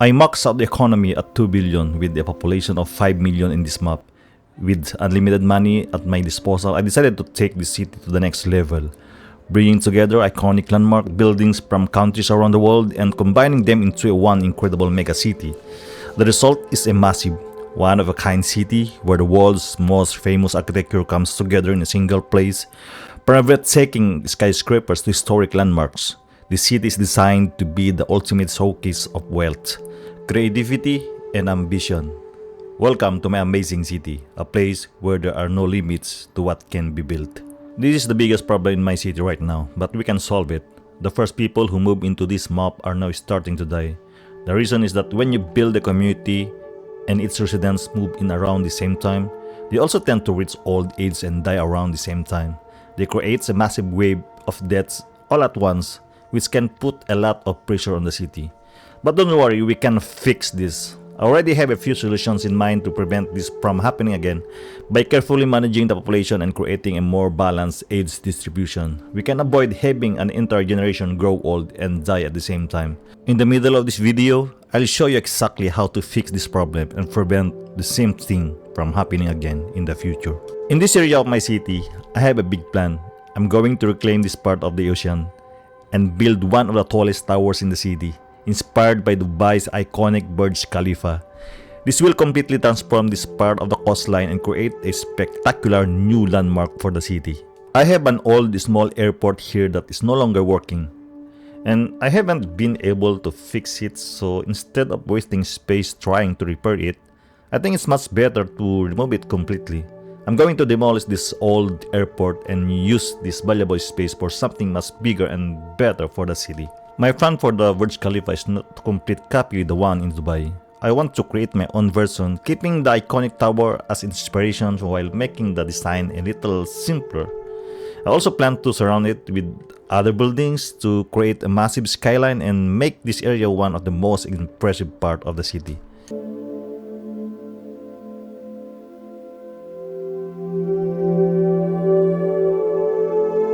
I maxed out the economy at 2 billion with a population of 5 million in this map. With unlimited money at my disposal, I decided to take the city to the next level, bringing together iconic landmark buildings from countries around the world and combining them into one incredible megacity. The result is a massive, one-of-a-kind city where the world's most famous architecture comes together in a single place, from breathtaking skyscrapers to historic landmarks. The city is designed to be the ultimate showcase of wealth, creativity, and ambition. Welcome to my amazing city, a place where there are no limits to what can be built. This is the biggest problem in my city right now, but we can solve it. The first people who move into this map are now starting to die. The reason is that when you build a community and its residents move in around the same time, they also tend to reach old age and die around the same time. They create a massive wave of deaths all at once, which can put a lot of pressure on the city. But don't worry, we can fix this. I already have a few solutions in mind to prevent this from happening again. By carefully managing the population and creating a more balanced age distribution, we can avoid having an entire generation grow old and die at the same time. In the middle of this video, I'll show you exactly how to fix this problem and prevent the same thing from happening again in the future. In this area of my city, I have a big plan. I'm going to reclaim this part of the ocean and build one of the tallest towers in the city, inspired by Dubai's iconic Burj Khalifa. This will completely transform this part of the coastline and create a spectacular new landmark for the city. I have an old small airport here that is no longer working, and I haven't been able to fix it, so instead of wasting space trying to repair it, I think it's much better to remove it completely. I'm going to demolish this old airport and use this valuable space for something much bigger and better for the city. My plan for the Burj Khalifa is not to complete copy the one in Dubai. I want to create my own version, keeping the iconic tower as inspiration while making the design a little simpler. I also plan to surround it with other buildings to create a massive skyline and make this area one of the most impressive part of the city.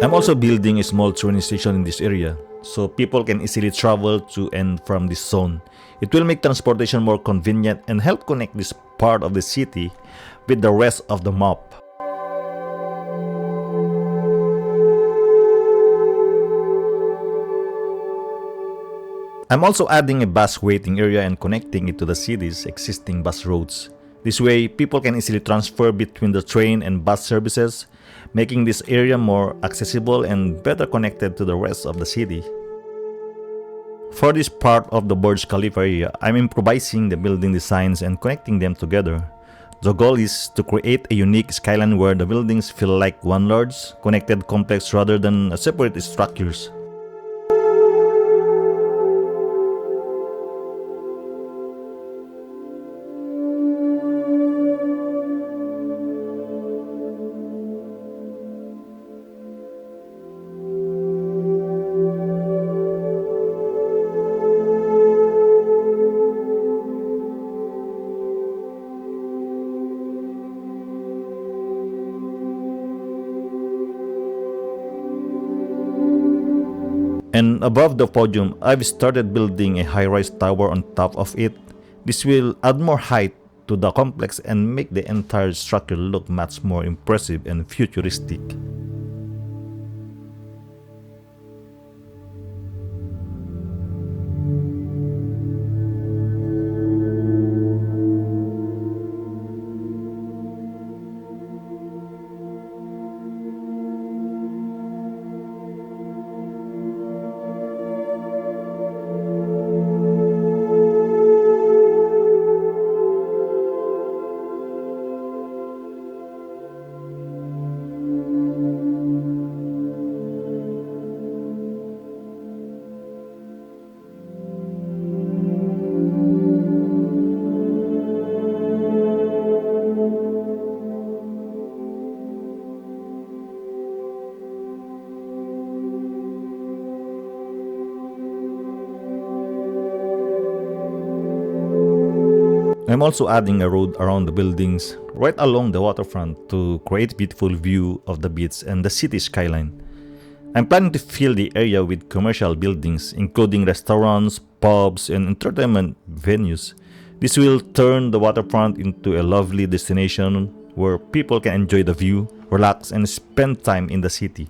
I'm also building a small train station in this area, so people can easily travel to and from this zone. It will make transportation more convenient and help connect this part of the city with the rest of the map. I'm also adding a bus waiting area and connecting it to the city's existing bus roads. This way, people can easily transfer between the train and bus services, making this area more accessible and better connected to the rest of the city. For this part of the Burj Khalifa area, I'm improvising the building designs and connecting them together. The goal is to create a unique skyline where the buildings feel like one large, connected complex rather than separate structures. And above the podium, I've started building a high-rise tower on top of it. This will add more height to the complex and make the entire structure look much more impressive and futuristic. I'm also adding a road around the buildings right along the waterfront to create a beautiful view of the beach and the city skyline. I'm planning to fill the area with commercial buildings, including restaurants, pubs, and entertainment venues. This will turn the waterfront into a lovely destination where people can enjoy the view, relax, and spend time in the city.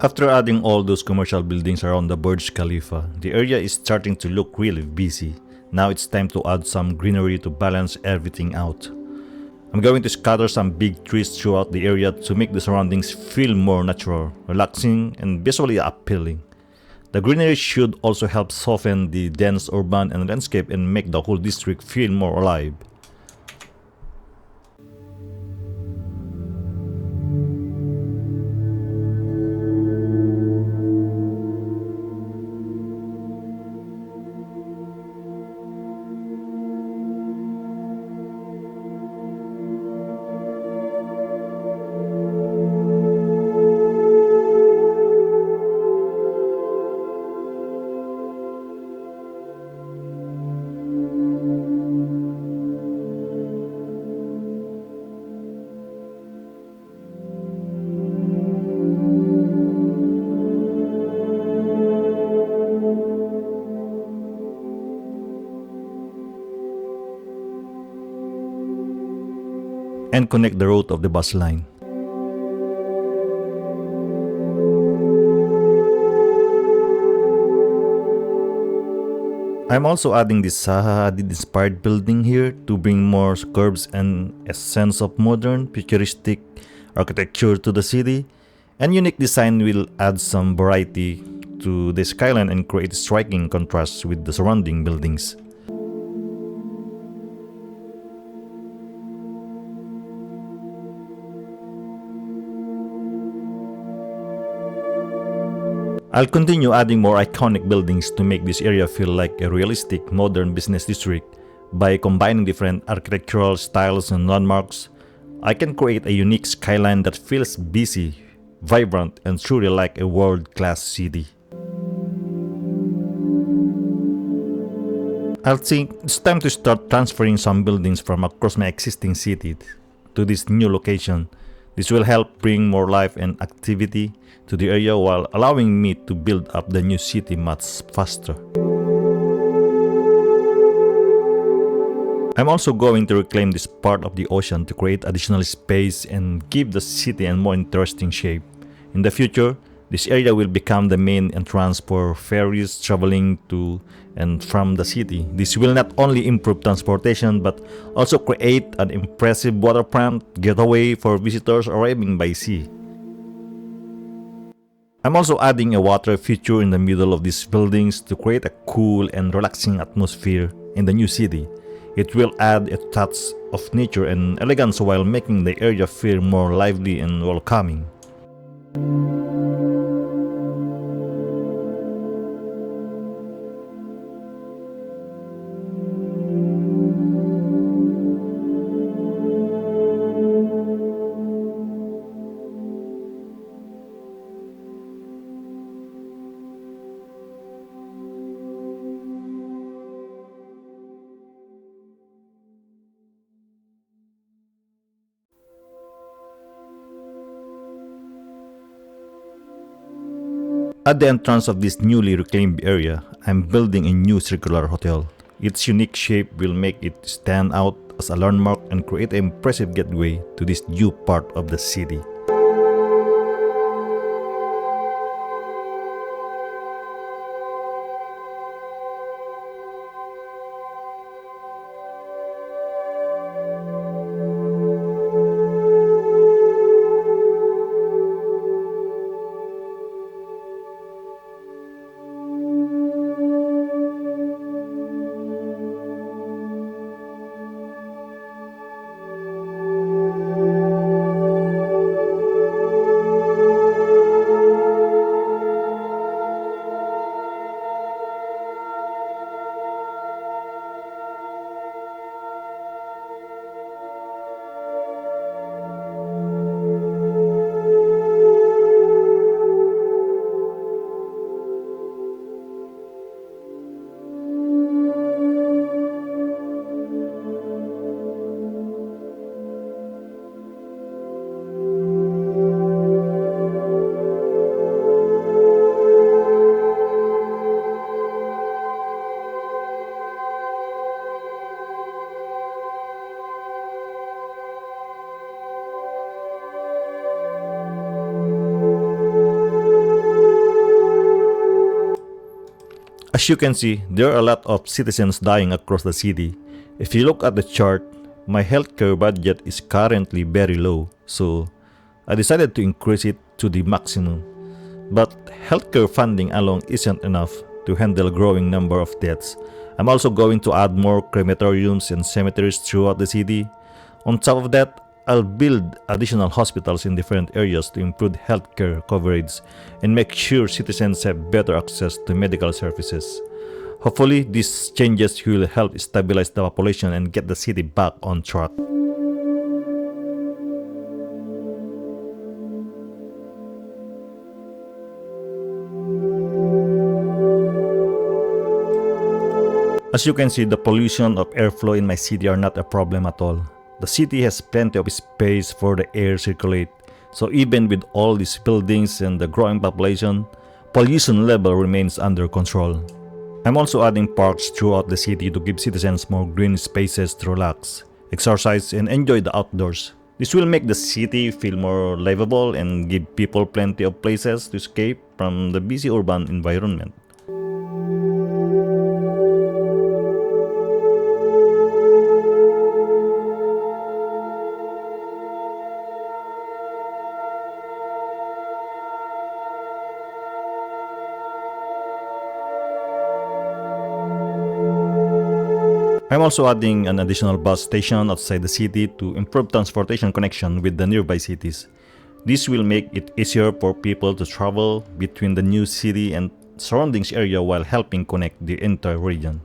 After adding all those commercial buildings around the Burj Khalifa, the area is starting to look really busy. Now it's time to add some greenery to balance everything out. I'm going to scatter some big trees throughout the area to make the surroundings feel more natural, relaxing, and visually appealing. The greenery should also help soften the dense urban and landscape and make the whole district feel more alive. And connect the route of the bus line. I'm also adding this Zaha Hadid-inspired building here to bring more curves and a sense of modern, futuristic architecture to the city. And unique design will add some variety to the skyline and create striking contrasts with the surrounding buildings. I'll continue adding more iconic buildings to make this area feel like a realistic, modern business district. By combining different architectural styles and landmarks, I can create a unique skyline that feels busy, vibrant, and truly like a world-class city. I think it's time to start transferring some buildings from across my existing city to this new location. This will help bring more life and activity to the area while allowing me to build up the new city much faster. I'm also going to reclaim this part of the ocean to create additional space and give the city a more interesting shape. In the future, this area will become the main entrance for ferries traveling to and from the city. This will not only improve transportation but also create an impressive waterfront getaway for visitors arriving by sea. I'm also adding a water feature in the middle of these buildings to create a cool and relaxing atmosphere in the new city. It will add a touch of nature and elegance while making the area feel more lively and welcoming. At the entrance of this newly reclaimed area, I'm building a new circular hotel. Its unique shape will make it stand out as a landmark and create an impressive gateway to this new part of the city. As you can see, there are a lot of citizens dying across the city. If you look at the chart, my healthcare budget is currently very low, so I decided to increase it to the maximum. But healthcare funding alone isn't enough to handle a growing number of deaths. I'm also going to add more crematoriums and cemeteries throughout the city. On top of that, I'll build additional hospitals in different areas to improve healthcare coverage and make sure citizens have better access to medical services. Hopefully, these changes will help stabilize the population and get the city back on track. As you can see, the pollution of airflow in my city are not a problem at all. The city has plenty of space for the air circulate, so even with all these buildings and the growing population, pollution level remains under control. I'm also adding parks throughout the city to give citizens more green spaces to relax, exercise, and enjoy the outdoors. This will make the city feel more livable and give people plenty of places to escape from the busy urban environment. I'm also adding an additional bus station outside the city to improve transportation connection with the nearby cities. This will make it easier for people to travel between the new city and surroundings area while helping connect the entire region.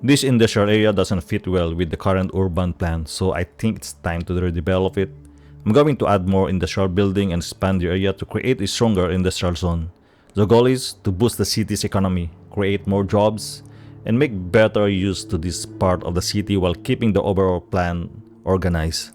This industrial area doesn't fit well with the current urban plan, so I think it's time to redevelop it. I'm going to add more industrial building and expand the area to create a stronger industrial zone. The goal is to boost the city's economy, create more jobs, and make better use to this part of the city while keeping the overall plan organized.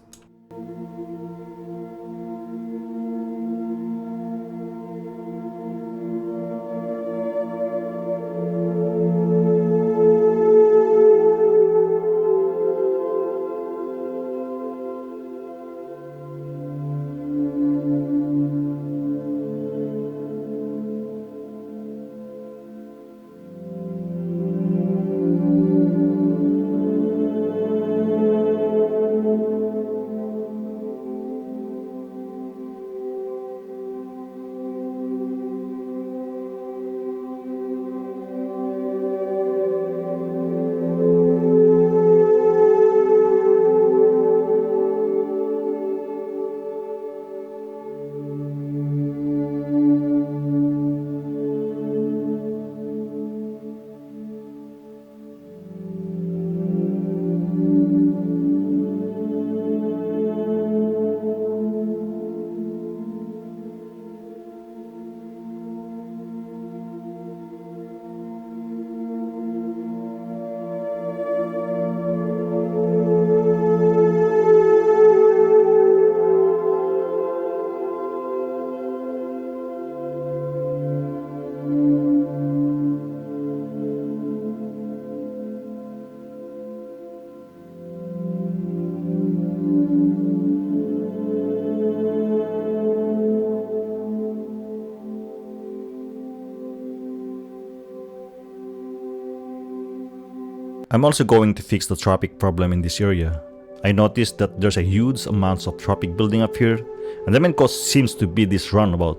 I'm also going to fix the traffic problem in this area. I noticed that there's a huge amount of traffic building up here, and the main cause seems to be this roundabout.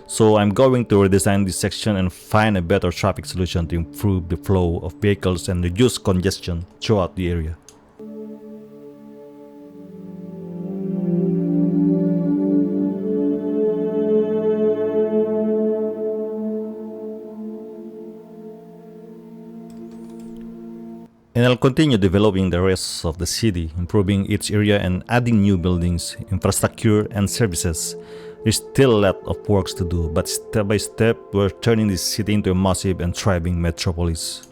So I'm going to redesign this section and find a better traffic solution to improve the flow of vehicles and reduce congestion throughout the area. And I'll continue developing the rest of the city, improving each area and adding new buildings, infrastructure, and services. There's still a lot of work to do, but step by step, we're turning this city into a massive and thriving metropolis.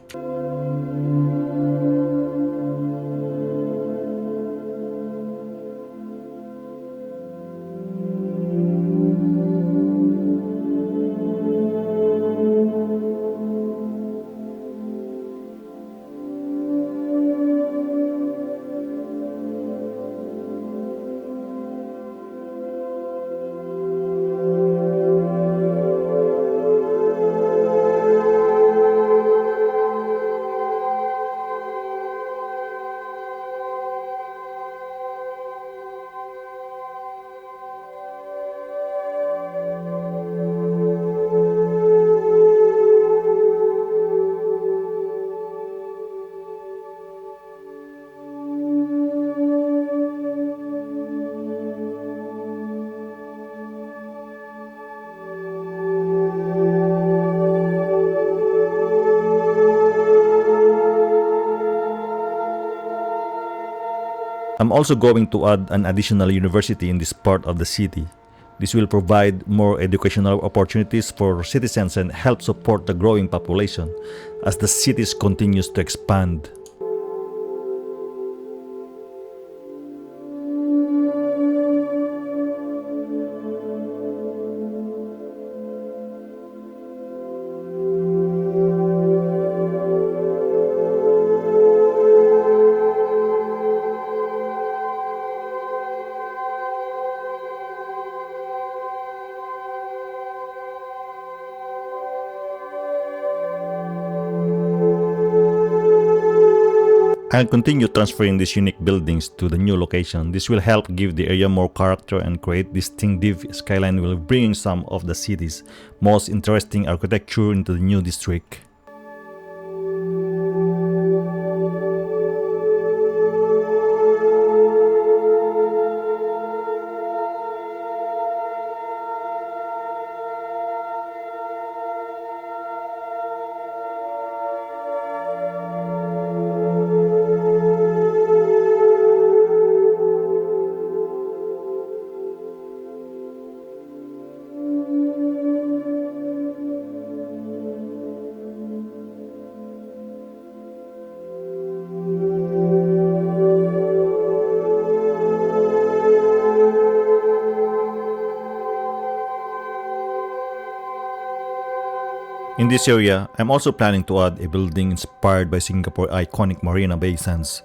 I'm also going to add an additional university in this part of the city. This will provide more educational opportunities for citizens and help support the growing population as the city continues to expand. I'll continue transferring these unique buildings to the new location. This will help give the area more character and create distinctive skyline while bringing some of the city's most interesting architecture into the new district. In this area, I'm also planning to add a building inspired by Singapore's iconic Marina Bay Sands.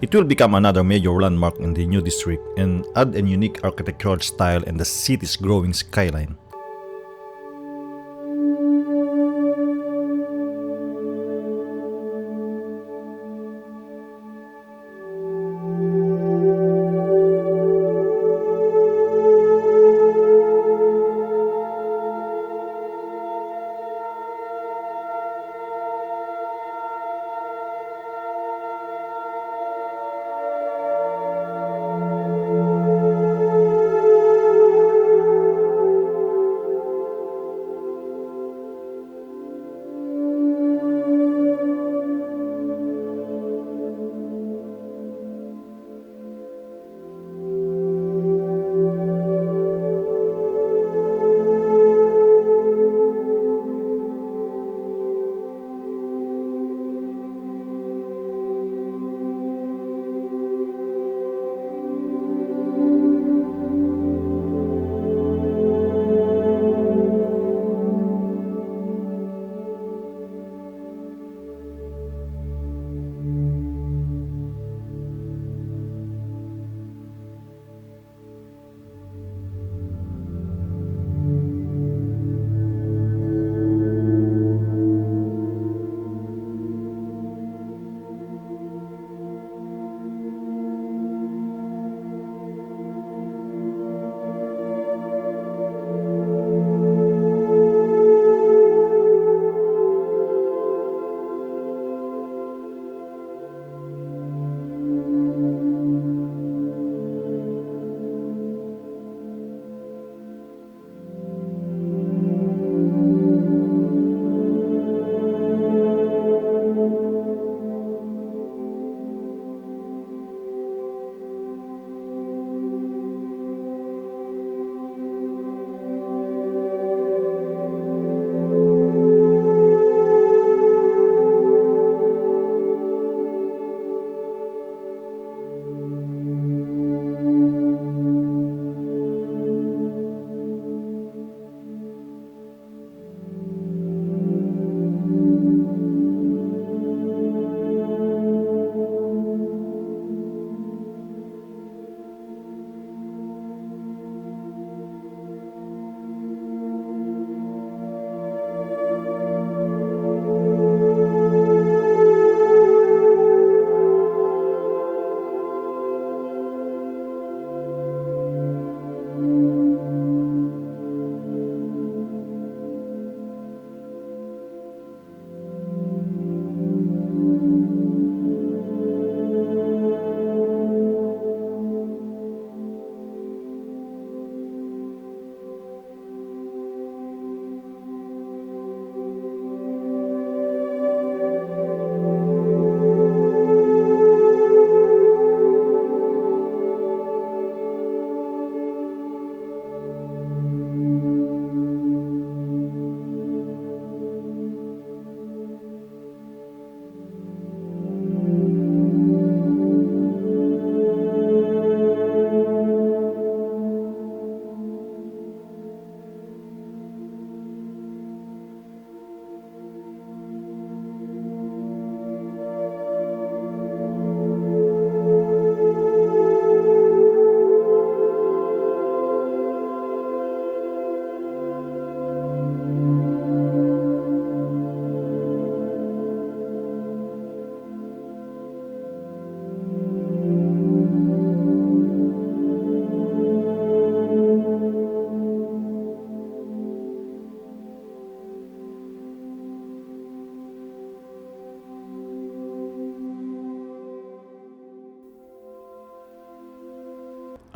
It will become another major landmark in the new district and add a unique architectural style and the city's growing skyline.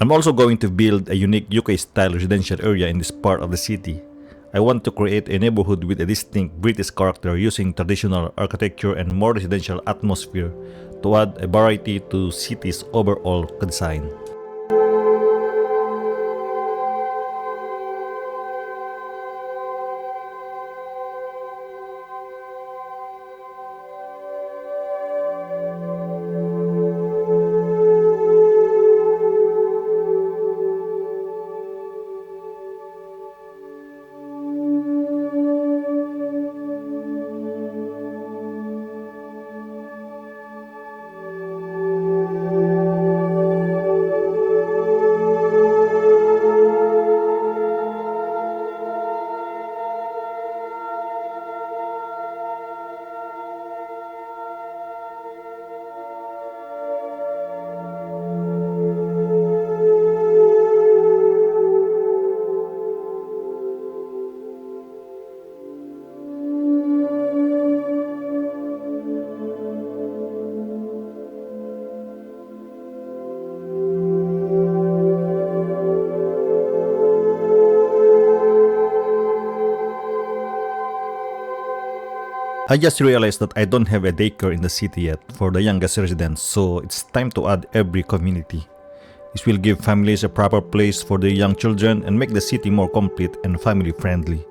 I'm also going to build a unique UK-style residential area in this part of the city. I want to create a neighborhood with a distinct British character using traditional architecture and more residential atmosphere to add a variety to city's overall design. I just realized that I don't have a daycare in the city yet for the youngest residents, so it's time to add every community. This will give families a proper place for their young children and make the city more complete and family friendly.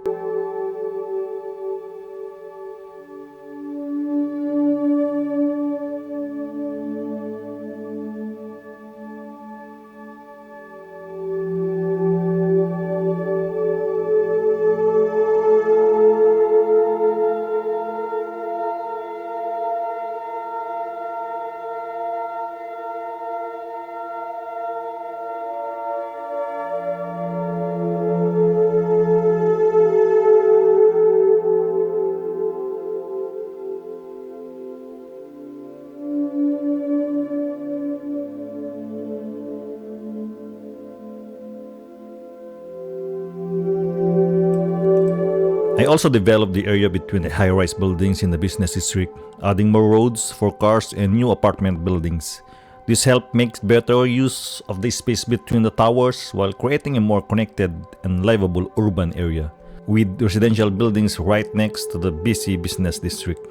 I also developed the area between the high-rise buildings in the business district, adding more roads for cars and new apartment buildings. This helped make better use of the space between the towers while creating a more connected and livable urban area, with residential buildings right next to the busy business district.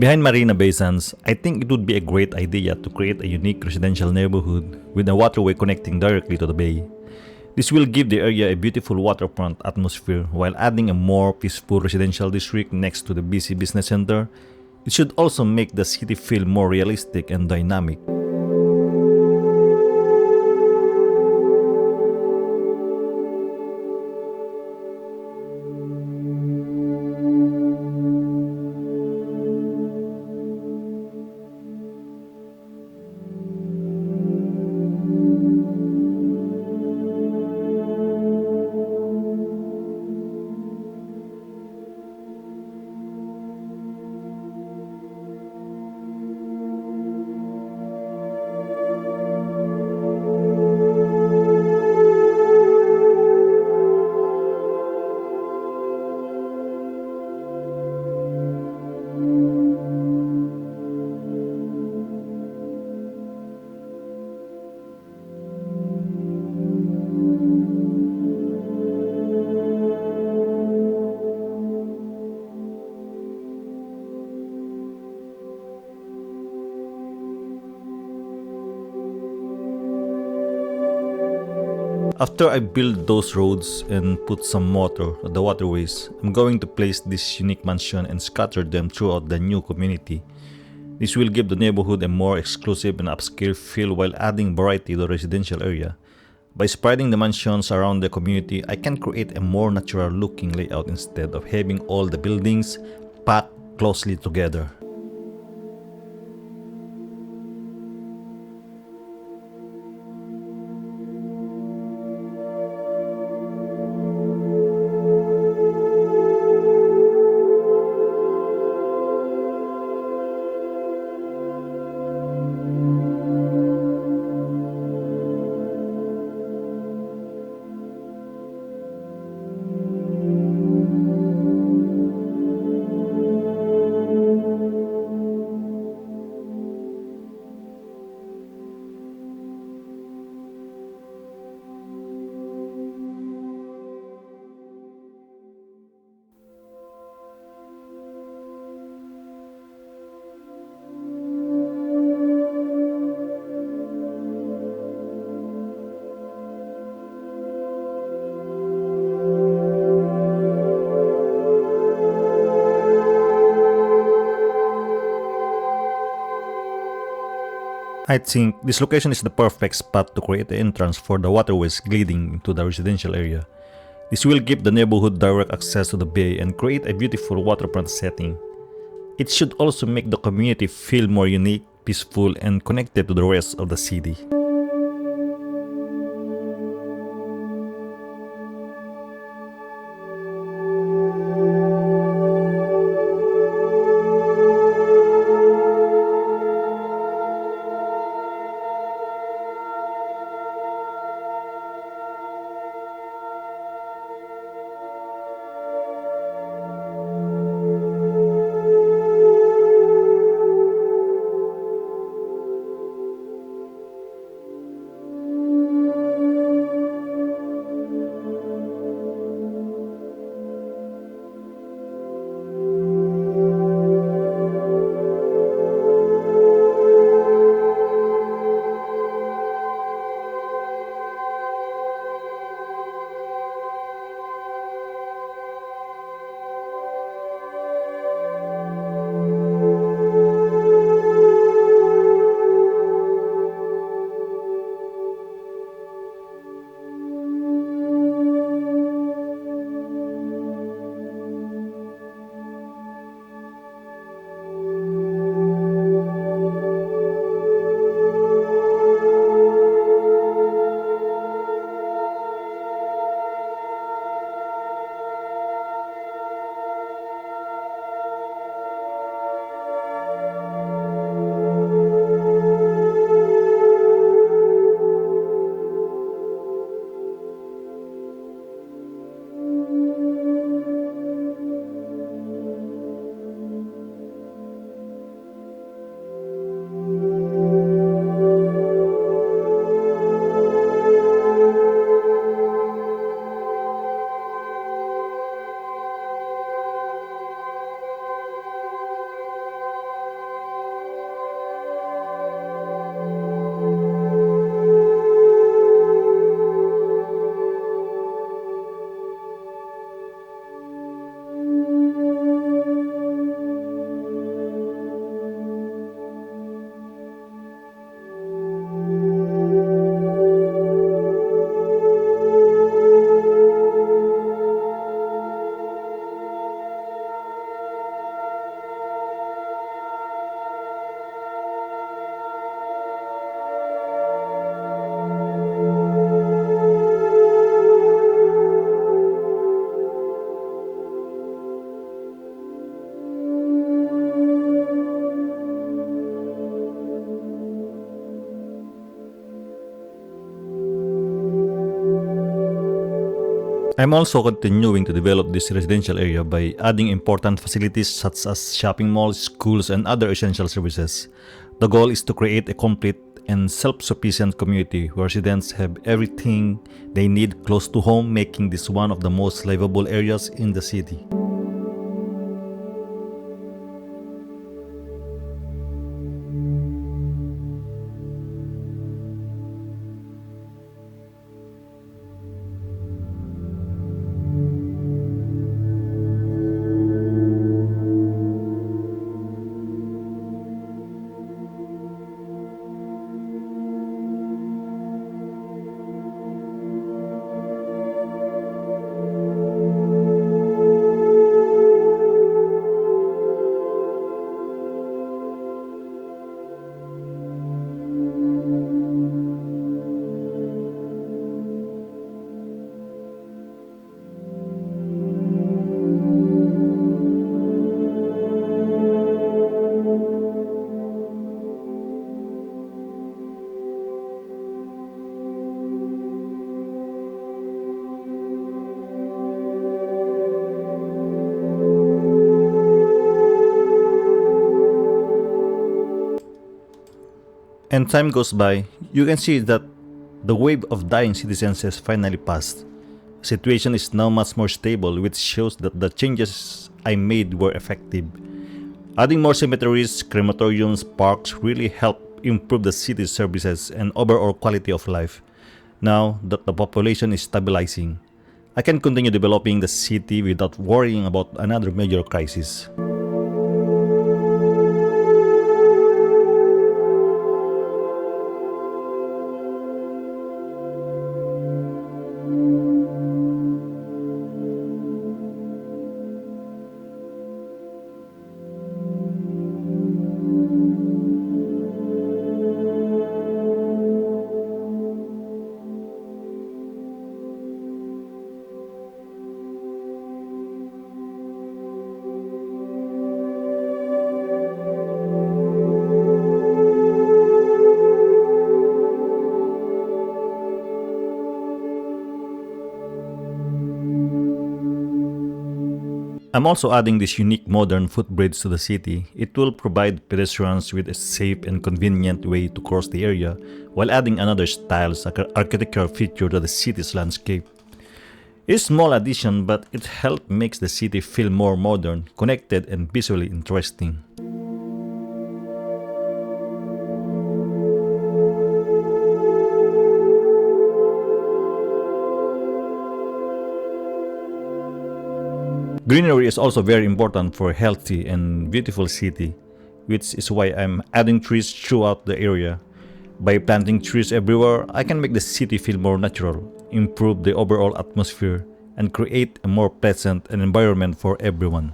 Behind Marina Bay Sands, I think it would be a great idea to create a unique residential neighborhood with a waterway connecting directly to the bay. This will give the area a beautiful waterfront atmosphere while adding a more peaceful residential district next to the busy business center. It should also make the city feel more realistic and dynamic. After I build those roads and put some water on the waterways, I'm going to place this unique mansion and scatter them throughout the new community. This will give the neighborhood a more exclusive and upscale feel while adding variety to the residential area. By spreading the mansions around the community, I can create a more natural looking layout instead of having all the buildings packed closely together. I think this location is the perfect spot to create the entrance for the waterways leading into the residential area. This will give the neighborhood direct access to the bay and create a beautiful waterfront setting. It should also make the community feel more unique, peaceful, and connected to the rest of the city. I'm also continuing to develop this residential area by adding important facilities such as shopping malls, schools, and other essential services. The goal is to create a complete and self-sufficient community where residents have everything they need close to home, making this one of the most livable areas in the city. And time goes by, you can see that the wave of dying citizens has finally passed. The situation is now much more stable, which shows that the changes I made were effective. Adding more cemeteries, crematoriums, parks really helped improve the city's services and overall quality of life. Now that the population is stabilizing, I can continue developing the city without worrying about another major crisis. I'm also adding this unique modern footbridge to the city. It will provide pedestrians with a safe and convenient way to cross the area while adding another stylish architectural feature to the city's landscape. It's a small addition, but it helps makes the city feel more modern, connected, and visually interesting. Greenery is also very important for a healthy and beautiful city, which is why I'm adding trees throughout the area. By planting trees everywhere, I can make the city feel more natural, improve the overall atmosphere, and create a more pleasant environment for everyone.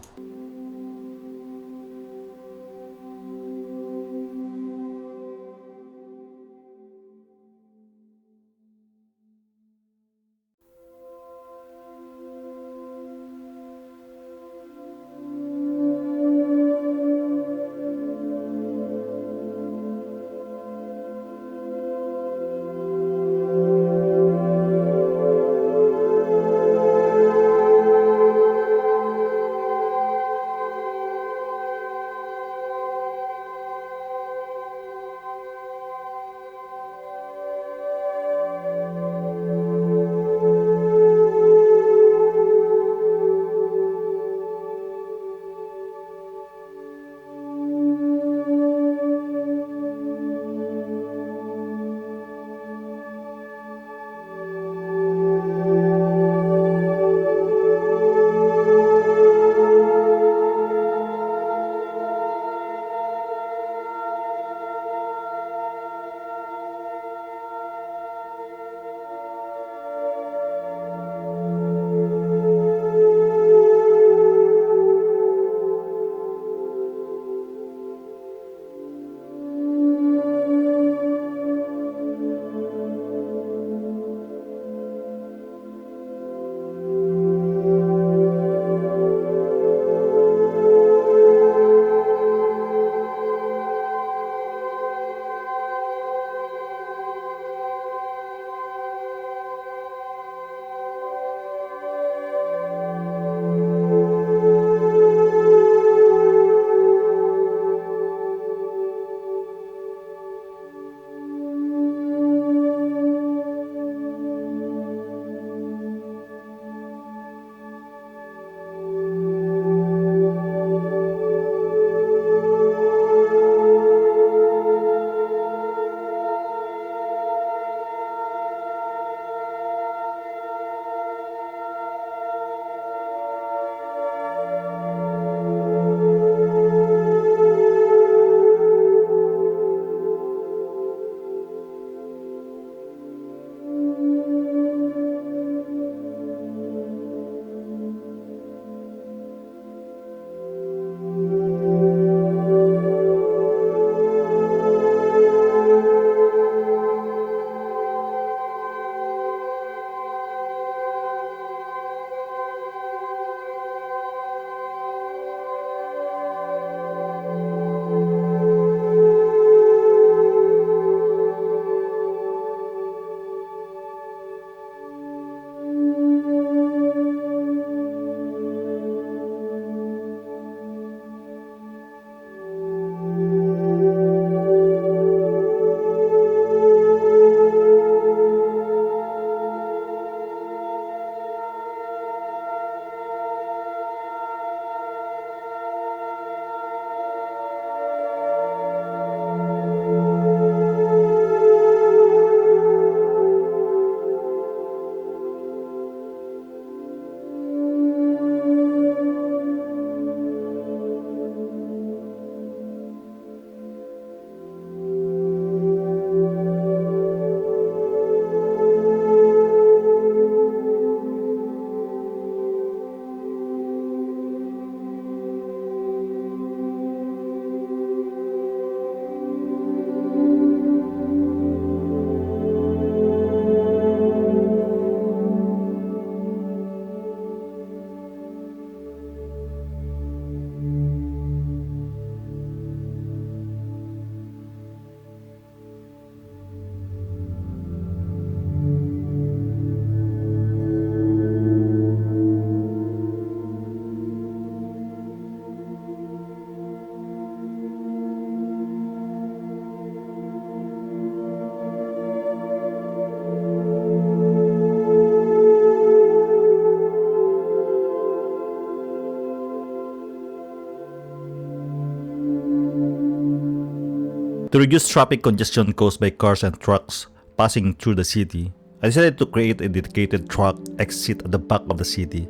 To reduce traffic congestion caused by cars and trucks passing through the city, I decided to create a dedicated truck exit at the back of the city.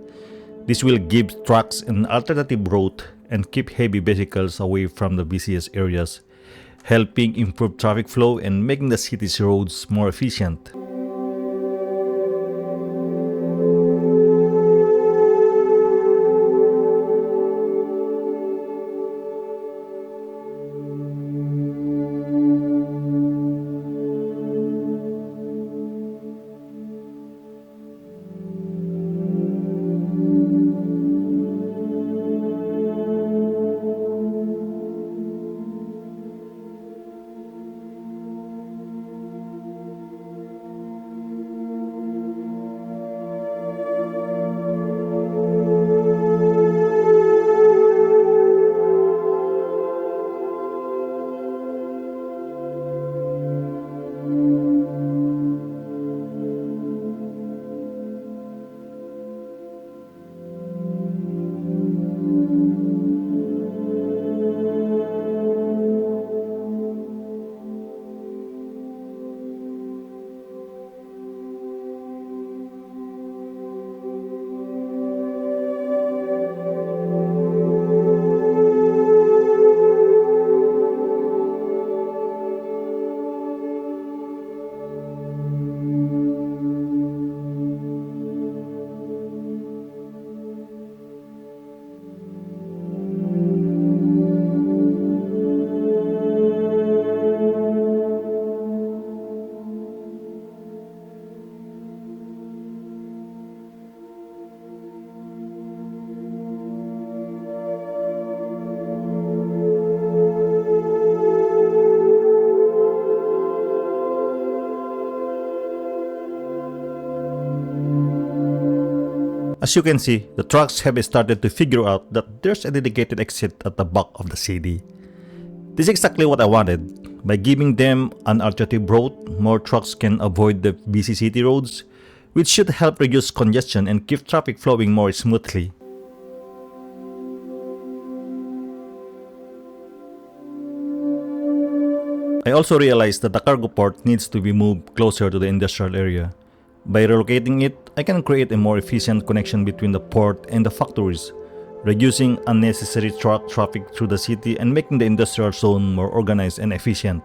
This will give trucks an alternative route and keep heavy vehicles away from the busiest areas, helping improve traffic flow and making the city's roads more efficient. As you can see, the trucks have started to figure out that there's a dedicated exit at the back of the city. This is exactly what I wanted. By giving them an alternative route, more trucks can avoid the busy city roads, which should help reduce congestion and keep traffic flowing more smoothly. I also realized that the cargo port needs to be moved closer to the industrial area. By relocating it, I can create a more efficient connection between the port and the factories, reducing unnecessary truck traffic through the city and making the industrial zone more organized and efficient.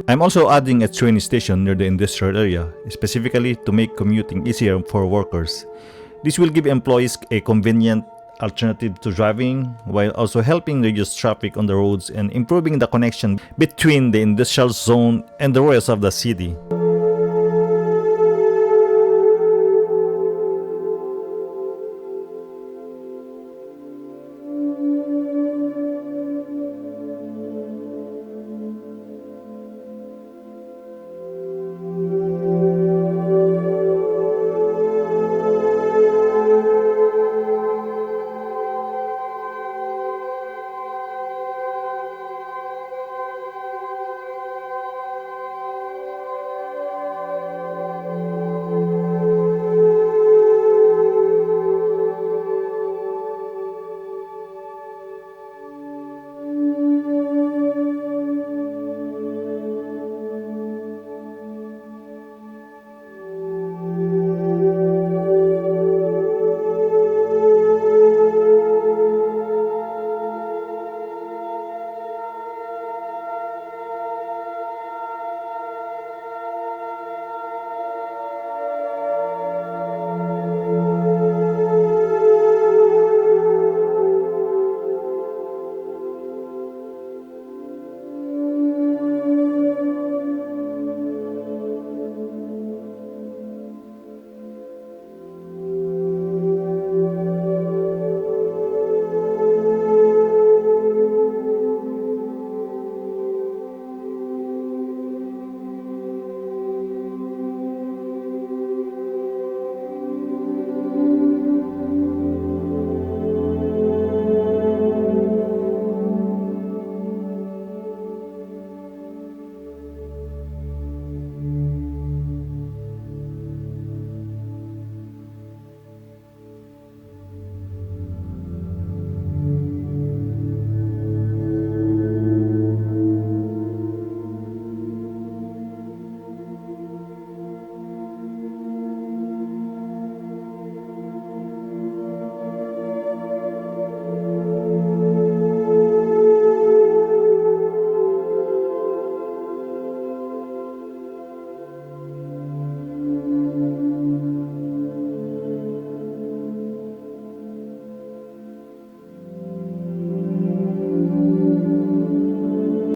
I'm also adding a train station near the industrial area, specifically to make commuting easier for workers. This will give employees a convenient alternative to driving, while also helping reduce traffic on the roads and improving the connection between the industrial zone and the rest of the city.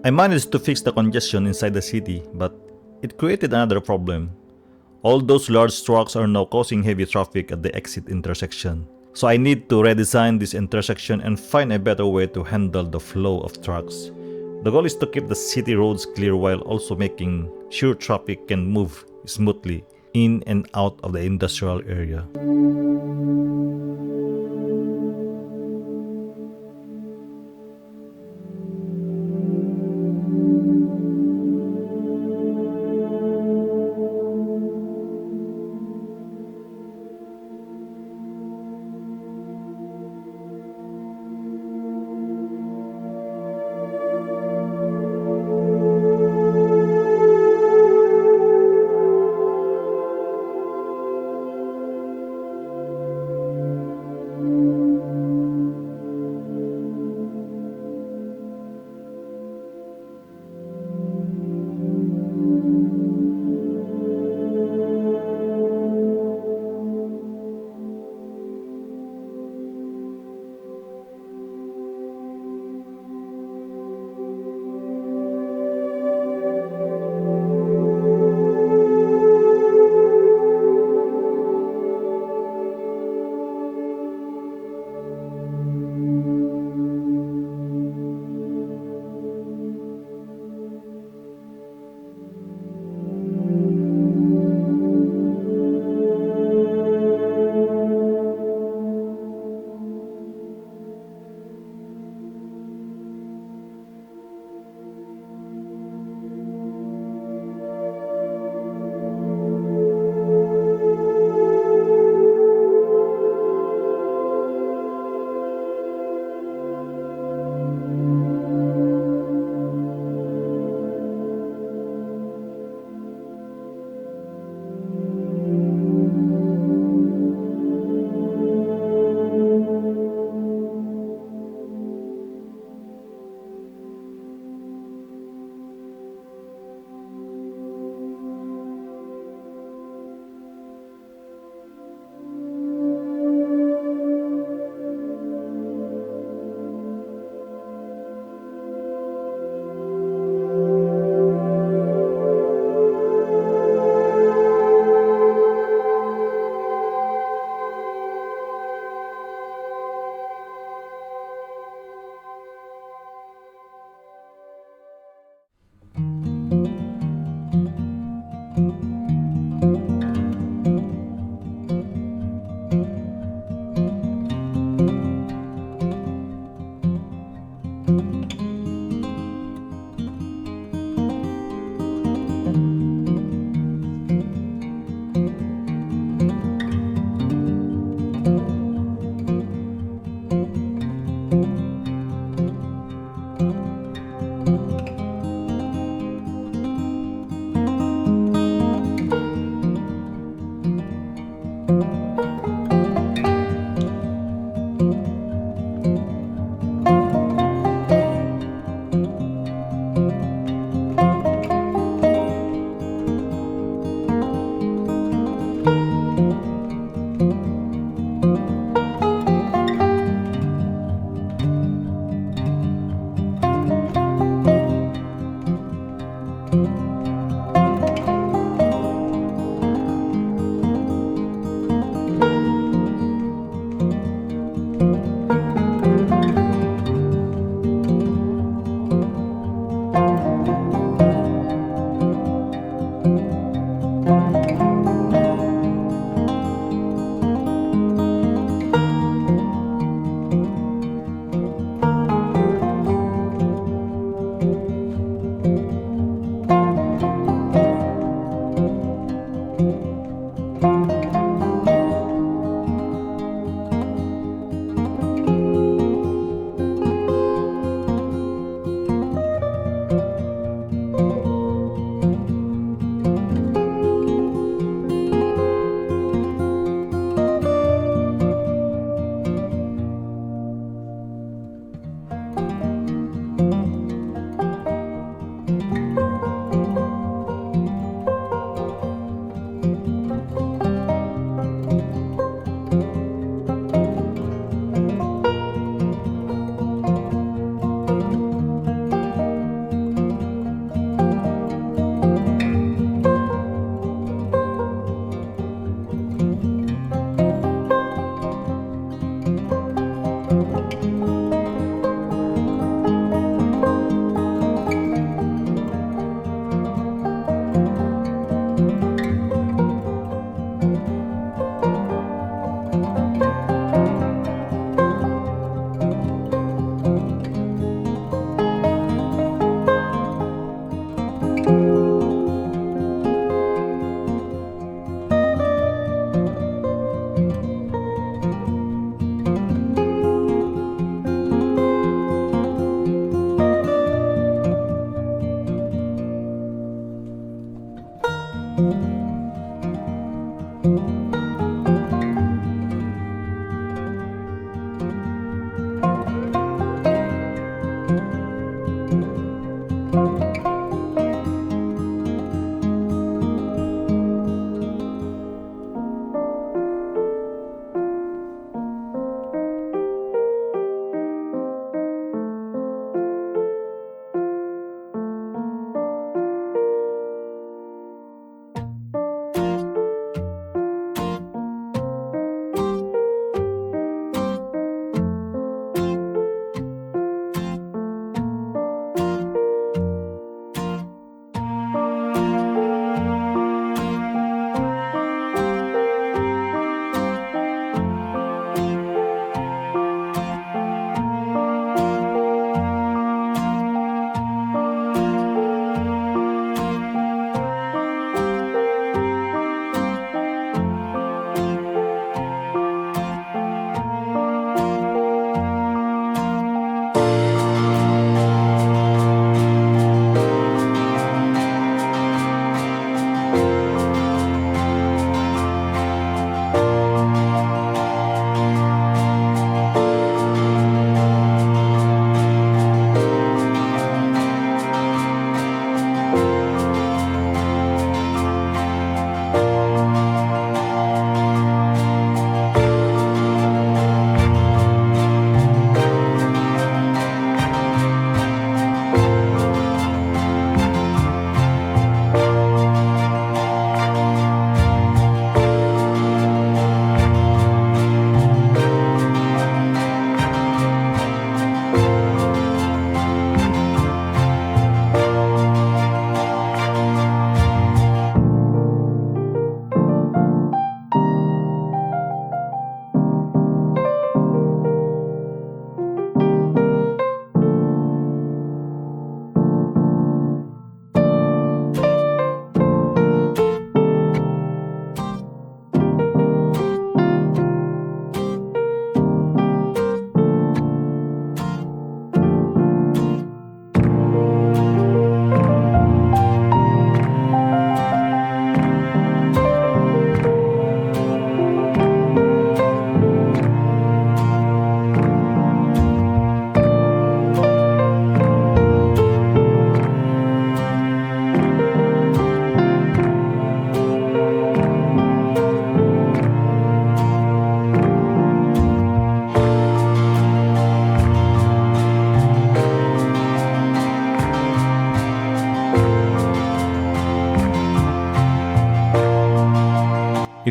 I managed to fix the congestion inside the city, but it created another problem. All those large trucks are now causing heavy traffic at the exit intersection. So I need to redesign this intersection and find a better way to handle the flow of trucks. The goal is to keep the city roads clear while also making sure traffic can move smoothly in and out of the industrial area.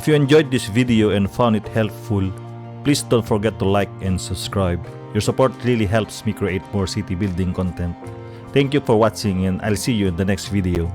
you enjoyed this video and found it helpful, please don't forget to like and subscribe. Your support really helps me create more city building content. Thank you for watching and I'll see you in the next video.